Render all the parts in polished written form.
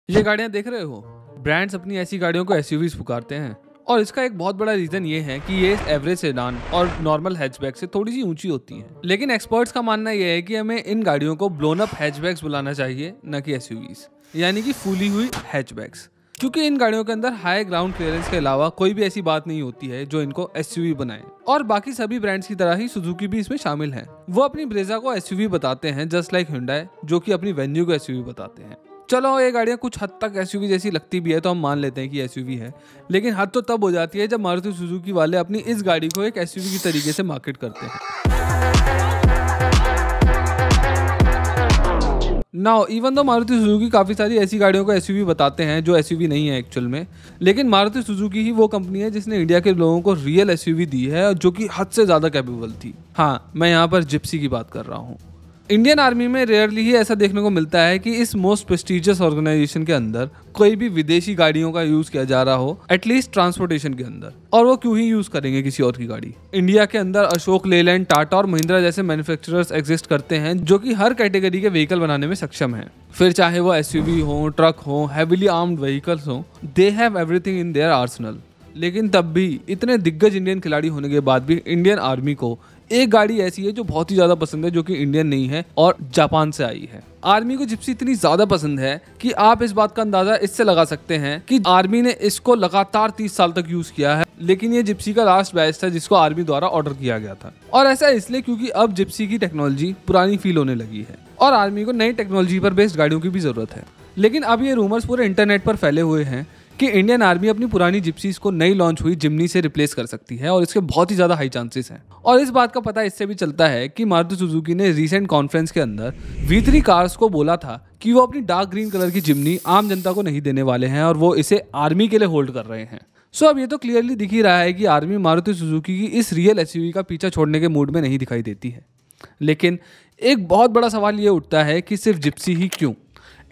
ये गाड़ियां देख रहे हो, ब्रांड्स अपनी ऐसी गाड़ियों को एसयूवीज पुकारते हैं और इसका एक बहुत बड़ा रीजन ये है कि ये एवरेज सेडान और नॉर्मल हैचबैक से थोड़ी सी ऊंची होती हैं। लेकिन एक्सपर्ट्स का मानना यह है कि हमें इन गाड़ियों को ब्लोन अप हैचबैक्स बुलाना चाहिए, न कि एसयूवीज, यानी कि फूली हुई हैचबैक्स, क्योंकि इन गाड़ियों के अंदर हाई ग्राउंड क्लियरेंस के अलावा कोई भी ऐसी बात नहीं होती है जो इनको एसयूवी बनाए। और बाकी सभी ब्रांड्स की तरह ही सुजुकी भी इसमें शामिल है। वो अपनी ब्रेजा को एसयूवी बताते हैं, जस्ट लाइक हुंडई जो कि अपनी वेन्यू को एसयूवी बताते हैं। चलो ये गाड़ियाँ कुछ हद तक एसयूवी जैसी लगती भी है तो हम मान लेते हैं कि एसयूवी है, लेकिन हद तो तब हो जाती है जब मारुति सुजुकी वाले अपनी इस गाड़ी को एक एसयूवी की तरीके से मार्केट करते हैं। Now even though Maruti Suzuki काफ़ी सारी ऐसी गाड़ियों को एसयूवी बताते हैं जो एसयूवी नहीं है एक्चुअल में, लेकिन मारुति सुजुकी ही वो कंपनी है जिसने इंडिया के लोगों को रियल एसयूवी दी है, जो कि हद से ज़्यादा कैपेबल थी। हाँ, मैं यहाँ पर जिप्सी की बात कर रहा हूँ। इंडियन आर्मी में रेयरली ही ऐसा देखने को मिलता है कि इस मोस्ट प्रेस्टिजियस ऑर्गेनाइजेशन के अंदर कोई भी विदेशी गाड़ियों का यूज किया जा रहा हो, एटलीस्ट ट्रांसपोर्टेशन के अंदर। और वो क्यों ही यूज करेंगे किसी और की गाड़ी। इंडिया के अंदर अशोक लेलैंड, टाटा और महिंद्रा जैसे मैन्युफैक्चरर्स एग्जिस्ट करते हैं जो कि हर कैटेगरी के व्हीकल बनाने में सक्षम हैं। फिर चाहे वो एसयूवी हो, ट्रक हो, हैवीली आर्म्ड व्हीकल्स हो, they have everything in their Arsenal. लेकिन तब भी इतने दिग्गज इंडियन खिलाड़ी होने के बाद भी इंडियन आर्मी को एक गाड़ी ऐसी है जो बहुत ही ज्यादा पसंद है, जो कि इंडियन नहीं है और जापान से आई है। आर्मी को जिप्सी इतनी ज्यादा पसंद है कि आप इस बात का अंदाजा इससे लगा सकते हैं कि आर्मी ने इसको लगातार 30 साल तक यूज किया है, लेकिन ये जिप्सी का लास्ट बैच था जिसको आर्मी द्वारा ऑर्डर किया गया था। और ऐसा इसलिए क्योंकि अब जिप्सी की टेक्नोलॉजी पुरानी फील होने लगी है और आर्मी को नई टेक्नोलॉजी पर बेस्ड गाड़ियों की भी जरूरत है। लेकिन अब ये रूमर्स पूरे इंटरनेट पर फैले हुए हैं कि इंडियन आर्मी अपनी पुरानी जिप्सीज को नई लॉन्च हुई जिमनी से रिप्लेस कर सकती है और इसके बहुत ही ज्यादा हाई चांसेस हैं। और इस बात का पता इससे भी चलता है कि मारुति सुजुकी ने रीसेंट कॉन्फ्रेंस के अंदर V3 कार्स को बोला था कि वो अपनी डार्क ग्रीन कलर की जिमनी आम जनता को नहीं देने वाले हैं और वो इसे आर्मी के लिए होल्ड कर रहे हैं। सो अब ये तो क्लियरली दिख ही रहा है कि आर्मी मारुति सुजुकी की इस रियल एसयूवी का पीछा छोड़ने के मूड में नहीं दिखाई देती है। लेकिन एक बहुत बड़ा सवाल ये उठता है कि सिर्फ जिप्सी ही क्यों?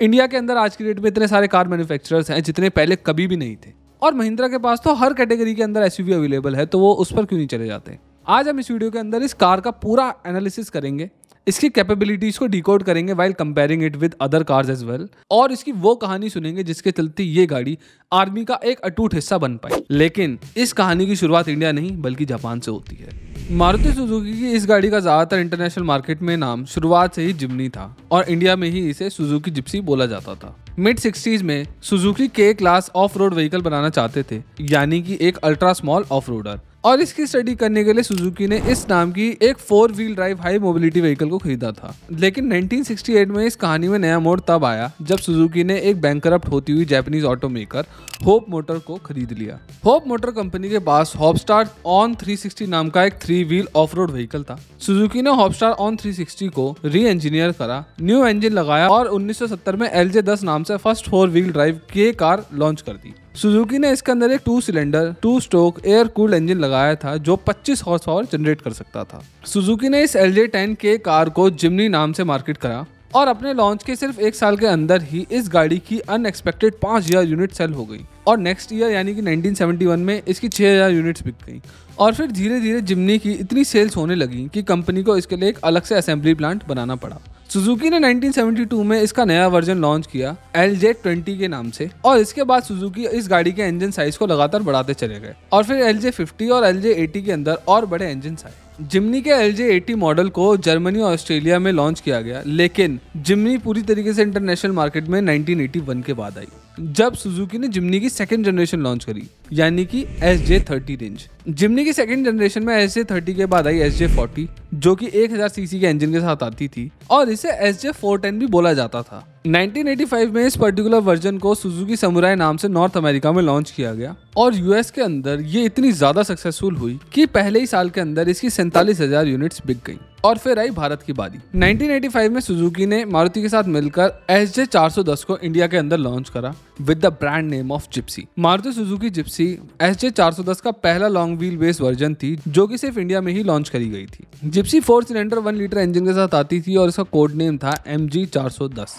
इंडिया के अंदर आज की डेट में इतने सारे कार मैन्युफैक्चरर्स हैं जितने पहले कभी भी नहीं थे, और महिंद्रा के पास तो हर कैटेगरी के अंदर एसयूवी अवेलेबल है, तो वो उस पर क्यों नहीं चले जाते? आज हम इस वीडियो के अंदर इस कार का पूरा एनालिसिस करेंगे, इसकी कैपेबिलिटीज को डिकोड करेंगे while comparing it with other cars as well, और इसकी वो कहानी सुनेंगे जिसके चलते ये गाड़ी आर्मी का एक अटूट हिस्सा बन पाई। लेकिन इस कहानी की शुरुआत इंडिया नहीं बल्कि जापान से होती है। मारुति सुजुकी की इस गाड़ी का ज्यादातर इंटरनेशनल मार्केट में नाम शुरुआत से ही जिमनी था और इंडिया में ही इसे सुजुकी जिप्सी बोला जाता था। मिड 60s में सुजुकी के क्लास ऑफ रोड व्हीकल बनाना चाहते थे, यानी कि एक अल्ट्रा स्मॉल ऑफ रोडर, और इसकी स्टडी करने के लिए सुजुकी ने इस नाम की एक 4 wheel drive high mobility vehicle को खरीदा था। लेकिन 1968 में इस कहानी में नया मोड़ तब आया जब सुजुकी ने एक बैंकरप्ट होती हुई जापानीज ऑटोमेकर होप मोटर को खरीद लिया। होप मोटर कंपनी के पास हॉपस्टार ऑन 360 नाम का एक 3 व्हील ऑफ रोड व्हीकल था। सुजुकी ने हॉपस्टार ऑन 360 को री इंजीनियर करा, न्यू इंजन लगाया और 1970 में LJ10 नाम से फर्स्ट 4 व्हील ड्राइव की कार लॉन्च कर दी। सुजुकी ने इसके अंदर एक 2 cylinder 2 stroke air cooled engine लगाया था जो 25 हॉर्स पावर जनरेट कर सकता था। सुजुकी ने इस LJ10 के कार को जिमनी नाम से मार्केट करा और अपने लॉन्च के सिर्फ 1 साल के अंदर ही इस गाड़ी की अनएक्सपेक्टेड 5000 यूनिट सेल हो गई और नेक्स्ट ईयर यानी कि 1971 में इसकी 6000 यूनिट्स बिक गई। और फिर धीरे धीरे जिमनी की इतनी सेल्स होने लगी कि कंपनी को इसके लिए एक अलग से असेंबली प्लांट बनाना पड़ा। सुजुकी ने 1972 में इसका नया वर्जन लॉन्च किया LJ20 के नाम से, और इसके बाद सुजुकी इस गाड़ी के इंजन साइज को लगातार बढ़ाते चले गए और फिर LJ50 और LJ80 के अंदर और बड़े इंजन आए। जिमनी के LJ80 मॉडल को जर्मनी और ऑस्ट्रेलिया में लॉन्च किया गया, लेकिन जिमनी पूरी तरीके से इंटरनेशनल मार्केट में 1981 के बाद आई जब सुजुकी ने जिमनी की सेकंड जनरेशन लॉन्च करी, यानी कि SJ30 रेंज। जिमनी की सेकंड जनरेशन में SJ30 के बाद आई SJ40 जो कि 1000 सीसी के इंजन के साथ आती थी और इसे SJ410 भी बोला जाता था। 1985 में इस पर्टिकुलर वर्जन को सुजुकी समुराई नाम से नॉर्थ अमेरिका में लॉन्च किया गया और यूएस के अंदर ये इतनी ज्यादा सक्सेसफुल हुई कि पहले ही साल के अंदर इसकी 47,000 यूनिट्स बिक गई। और फिर आई भारत की बारी। 1985 में सुजुकी ने मारुति के साथ मिलकर SJ410 को इंडिया के अंदर लॉन्च करा with the brand name of Gypsy. Maruti Suzuki Gypsy SJ410 का पहला लॉन्ग व्हील बेस वर्जन थी जो कि सिर्फ इंडिया में ही लॉन्च करी गई थी। जिप्सी 4 सिलेंडर 1 लीटर इंजन के साथ आती थी और इसका कोड नेम था MG410।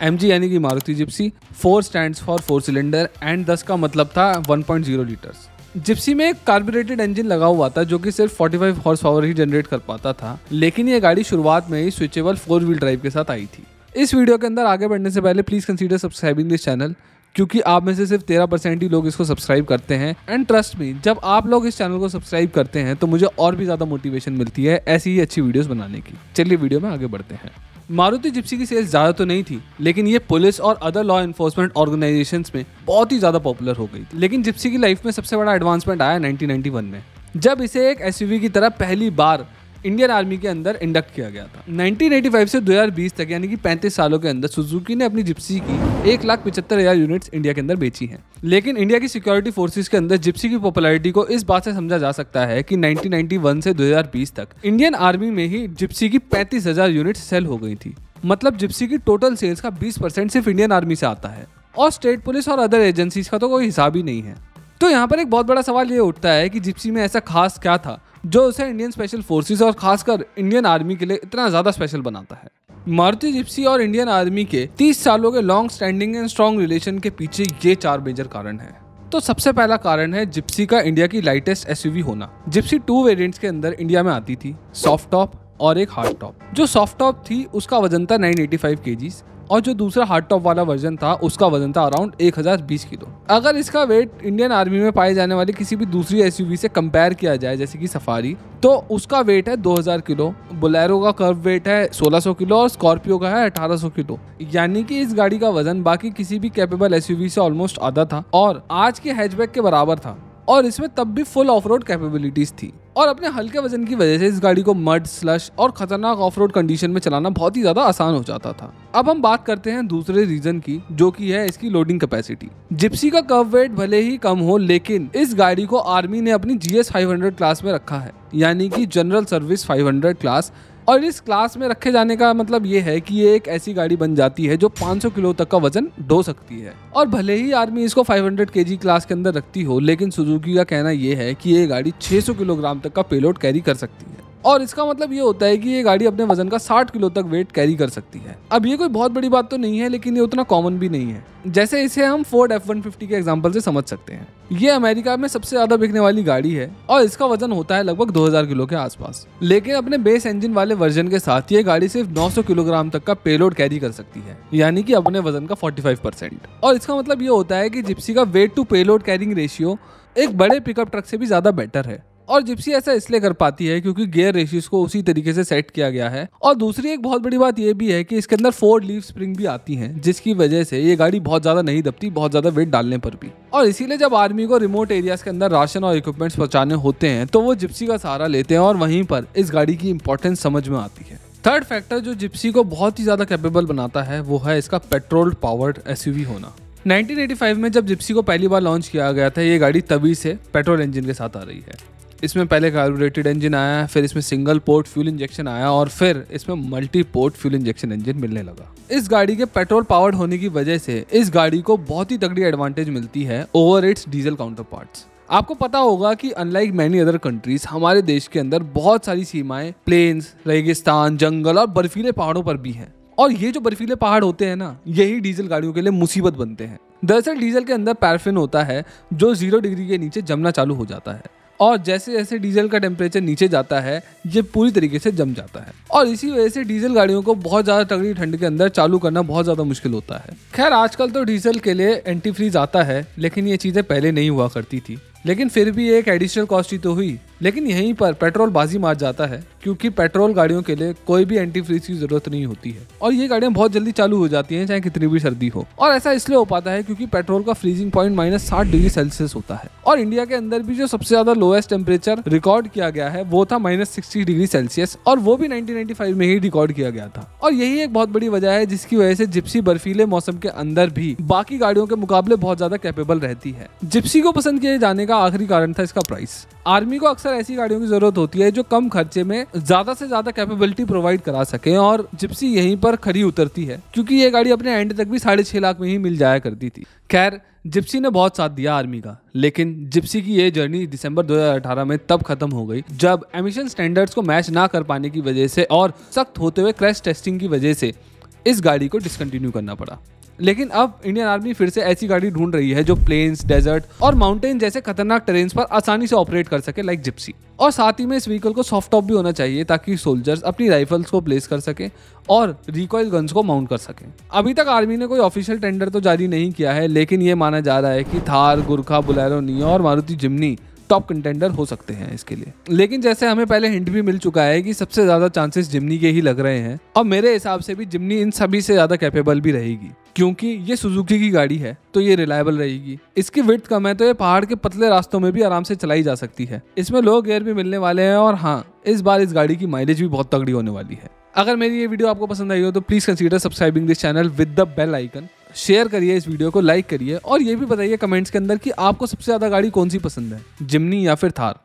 MG यानी कि Maruti Gypsy, 4 stands for 4 cylinder and 10 का मतलब था 1.0 लीटर्स। जिप्सी में एक कार्बोरेटेड इंजन लगा हुआ था जो कि सिर्फ 45 हॉर्स पावर ही जनरेट कर पाता था, लेकिन ये गाड़ी शुरुआत में ही स्विचेबल 4 व्हील ड्राइव के साथ आई थी। इस वीडियो के अंदर आगे बढ़ने से पहले please consider subscribing this channel, क्योंकि आप में से सिर्फ 13% ही लोग इसको सब्सक्राइब करते हैं। एंड ट्रस्ट मी, जब आप लोग इस चैनल को सब्सक्राइब करते हैं तो मुझे और भी ज्यादा मोटिवेशन मिलती है ऐसी ही अच्छी वीडियोस बनाने की। चलिए वीडियो में आगे बढ़ते हैं। मारुति जिप्सी की सेल्स ज़्यादा तो नहीं थी, लेकिन ये पुलिस और अदर लॉ एनफोर्समेंट ऑर्गेनाइजेशंस में बहुत ही ज़्यादा पॉपुलर हो गई। लेकिन जिप्सी की लाइफ में सबसे बड़ा एडवांसमेंट आया 1991 में, जब इसे एक एसयूवी की तरह पहली बार इंडियन आर्मी के अंदर इंडक्ट किया गया था। 1985 से 2020 तक यानी कि 35 सालों के अंदर सुजुकी ने अपनी जिप्सी की 1,75,000 यूनिट्स इंडिया के अंदर बेची हैं। लेकिन इंडिया की सिक्योरिटी फोर्सेस के अंदर जिप्सी की पॉपुलैरिटी को इस बात से समझा जा सकता है कि 1991 से 2020 तक इंडियन आर्मी में ही जिप्सी की 35,000 यूनिट्स सेल हो गई थी। मतलब जिप्सी की टोटल सेल्स का 20% सिर्फ इंडियन आर्मी से आता है और स्टेट पुलिस और अदर एजेंसीज का तो कोई हिसाब ही नहीं है। तो यहाँ पर एक बहुत बड़ा सवाल ये उठता है कि जिप्सी में ऐसा खास क्या था जो उसे इंडियन स्पेशल फोर्सेस और खासकर इंडियन आर्मी के लिए इतना ज्यादा स्पेशल बनाता है। मारुति जिप्सी और इंडियन आर्मी के 30 सालों के long standing and strong relation के पीछे ये 4 मेजर कारण हैं। तो सबसे पहला कारण है जिप्सी का इंडिया की लाइटेस्ट एसयूवी होना। जिप्सी 2 वेरिएंट्स के अंदर इंडिया में आती थी, सॉफ्ट टॉप और एक हार्ड टॉप। जो सॉफ्ट टॉप थी उसका वजन था 985 kgs और जो दूसरा हार्ड टॉप वाला वर्जन था उसका वजन था अराउंड 1020 किलो। अगर इसका वेट इंडियन आर्मी में पाई जाने वाली किसी भी दूसरी एसयूवी से कंपेयर किया जाए, जैसे कि सफारी, तो उसका वेट है 2000 किलो, बोलेरो का कर्व वेट है 1600 किलो और स्कॉर्पियो का है 1800 किलो। यानी कि इस गाड़ी का वजन बाकी किसी भी कैपेबल एसयूवी से ऑलमोस्ट आधा था और आज के हैचबैक के बराबर था। और इसमें तब भी फुल ऑफ रोड कैपेबिलिटीज थी और अपने हल्के वजन की वजह से इस गाड़ी को मड, स्लश और खतरनाक ऑफ रोड कंडीशन में चलाना बहुत ही ज्यादा आसान हो जाता था। अब हम बात करते हैं दूसरे रीजन की, जो कि है इसकी लोडिंग कैपेसिटी। जिप्सी का कर्व वेट भले ही कम हो, लेकिन इस गाड़ी को आर्मी ने अपनी GS 500 क्लास में रखा है, यानी कि जनरल सर्विस 500 क्लास। और इस क्लास में रखे जाने का मतलब ये है कि ये एक ऐसी गाड़ी बन जाती है जो 500 किलो तक का वजन ढो सकती है। और भले ही आर्मी इसको 500 kg क्लास के अंदर रखती हो, लेकिन सुजुकी का कहना ये है कि ये गाड़ी 600 किलोग्राम तक का पेलोड कैरी कर सकती है। और इसका मतलब ये होता है कि ये गाड़ी अपने वजन का 60 किलो तक वेट कैरी कर सकती है। अब ये कोई बहुत बड़ी बात तो नहीं है, लेकिन ये उतना कॉमन भी नहीं है। जैसे इसे हम फोर्ड F-150 के एग्जांपल से समझ सकते हैं। ये अमेरिका में सबसे ज्यादा बिकने वाली गाड़ी है और इसका वजन होता है लगभग 2000 किलो के आसपास। लेकिन अपने बेस इंजन वाले वर्जन के साथ ये गाड़ी सिर्फ 900 किलोग्राम तक का पेलोड कैरी कर सकती है, यानी कि अपने वजन का 45%। और इसका मतलब ये होता है कि जिप्सी का weight to payload carrying ratio एक बड़े पिकअप ट्रक से भी ज्यादा बेटर है। और जिप्सी ऐसा इसलिए कर पाती है क्योंकि गियर रेशियोज को उसी तरीके से सेट किया गया है। और दूसरी एक बहुत बड़ी बात यह भी है कि इसके अंदर 4 लीफ स्प्रिंग भी आती हैं, जिसकी वजह से ये गाड़ी बहुत ज्यादा नहीं दबती, बहुत ज्यादा वेट डालने पर भी। और इसीलिए जब आर्मी को रिमोट एरियाज के अंदर राशन और इक्विपमेंट्स पहुंचाने होते हैं तो वो जिप्सी का सहारा लेते हैं और वहीं पर इस गाड़ी की इंपॉर्टेंस समझ में आती है। थर्ड फैक्टर जो जिप्सी को बहुत ही ज्यादा कैपेबल बनाता है वो है इसका पेट्रोल पावर्ड एसयूवी होना। 1985 में जब जिप्सी को पहली बार लॉन्च किया गया था, ये गाड़ी तभी से पेट्रोल इंजन के साथ आ रही है। इसमें पहले कार्बोरेटेड इंजन आया, फिर इसमें सिंगल पोर्ट फ्यूल इंजेक्शन आया और फिर इसमें multi port fuel injection engine मिलने लगा। इस गाड़ी के पेट्रोल पावर्ड होने की वजह से इस गाड़ी को बहुत ही तगड़ी एडवांटेज मिलती है over it's diesel counter parts. आपको पता होगा कि अनलाइक मैनी अदर कंट्रीज हमारे देश के अंदर बहुत सारी सीमाएं प्लेन्स, रेगिस्तान, जंगल और बर्फीले पहाड़ों पर भी हैं। और ये जो बर्फीले पहाड़ होते हैं ना, यही डीजल गाड़ियों के लिए मुसीबत बनते हैं। दरअसल डीजल के अंदर पैराफिन होता है जो 0 डिग्री के नीचे जमना चालू हो जाता है और जैसे जैसे डीजल का टेम्परेचर नीचे जाता है ये पूरी तरीके से जम जाता है और इसी वजह से डीजल गाड़ियों को बहुत ज़्यादा तगड़ी ठंड के अंदर चालू करना बहुत ज़्यादा मुश्किल होता है। खैर आजकल तो डीजल के लिए एंटी फ्रीज आता है, लेकिन ये चीज़ें पहले नहीं हुआ करती थी। लेकिन फिर भी एक एडिशनल कॉस्ट ही तो हुई। लेकिन यहीं पर पेट्रोल बाजी मार जाता है क्योंकि पेट्रोल गाड़ियों के लिए कोई भी एंटी फ्रीज की जरूरत नहीं होती है और ये गाड़ियां बहुत जल्दी चालू हो जाती हैं चाहे कितनी भी सर्दी हो। और ऐसा इसलिए हो पाता है क्योंकि पेट्रोल का फ्रीजिंग पॉइंट -60 डिग्री सेल्सियस होता है और इंडिया के अंदर भी जो सबसे ज्यादा लोएस्ट टेम्परेचर रिकॉर्ड किया गया है वो था -60 डिग्री सेल्सियस और वो भी 1995 में ही रिकॉर्ड किया गया था। और यही एक बहुत बड़ी वजह है जिसकी वजह से जिप्सी बर्फीले मौसम के अंदर भी बाकी गाड़ियों के मुकाबले बहुत ज्यादा कैपेबल रहती है। जिप्सी को पसंद किए जाने का आखिरी कारण था इसका प्राइस। आर्मी को अक्सर ऐसी गाड़ियों की जरूरत होती है जो कम खर्चे में ज्यादा से ज्यादा कैपेबिलिटी प्रोवाइड करा सके और जिप्सी यहीं पर खरी उतरती है क्योंकि ये गाड़ी अपने एंड तक भी 6.5 लाख में ही मिल जाया करती थी। खैर जिप्सी ने बहुत साथ दिया आर्मी का, लेकिन जिप्सी की ये जर्नी दिसंबर 2018 में तब खत्म हो गई जब एमिशन स्टैंडर्ड्स को मैच ना कर पाने की वजह से और सख्त होते हुए क्रैश टेस्टिंग की वजह से इस गाड़ी को डिसकंटिन्यू करना पड़ा। लेकिन अब इंडियन आर्मी फिर से ऐसी गाड़ी ढूंढ रही है जो प्लेन्स, डेजर्ट और माउंटेन जैसे खतरनाक टेरेन्स पर आसानी से ऑपरेट कर सके, लाइक जिप्सी। और साथ ही में इस व्हीकल को सॉफ्ट टॉप भी होना चाहिए ताकि सोल्जर्स अपनी राइफल्स को प्लेस कर सके और रिकॉइल गन्स को माउंट कर सके। अभी तक आर्मी ने कोई ऑफिशियल टेंडर तो जारी नहीं किया है, लेकिन ये माना जा रहा है कि थार, गुरखा, बोलेरो, नियो और मारुति जिम्नी टॉप कंटेंडर हो सकते हैं इसके लिए। लेकिन जैसे हमें पहले हिंट भी मिल चुका है कि सबसे ज्यादा चांसेस जिम्नी के ही लग रहे हैं, और मेरे हिसाब से भी जिम्नी इन सभी से ज्यादा कैपेबल भी रहेगी, क्योंकि ये सुजुकी की गाड़ी है तो ये रिलायबल रहेगी। इसकी विड्थ कम है तो ये पहाड़ के पतले रास्तों में भी आराम से चलाई जा सकती है। इसमें लो गियर भी मिलने वाले हैं, और हाँ, इस बार इस गाड़ी की माइलेज भी बहुत तगड़ी होने वाली है। अगर मेरी ये वीडियो आपको पसंद आई हो तो please consider subscribing this channel with the bell icon. Share करिए इस वीडियो को, लाइक करिए, और ये भी बताइए कमेंट्स के अंदर कि आपको सबसे ज्यादा गाड़ी कौन सी पसंद है, जिम्नी या फिर थार।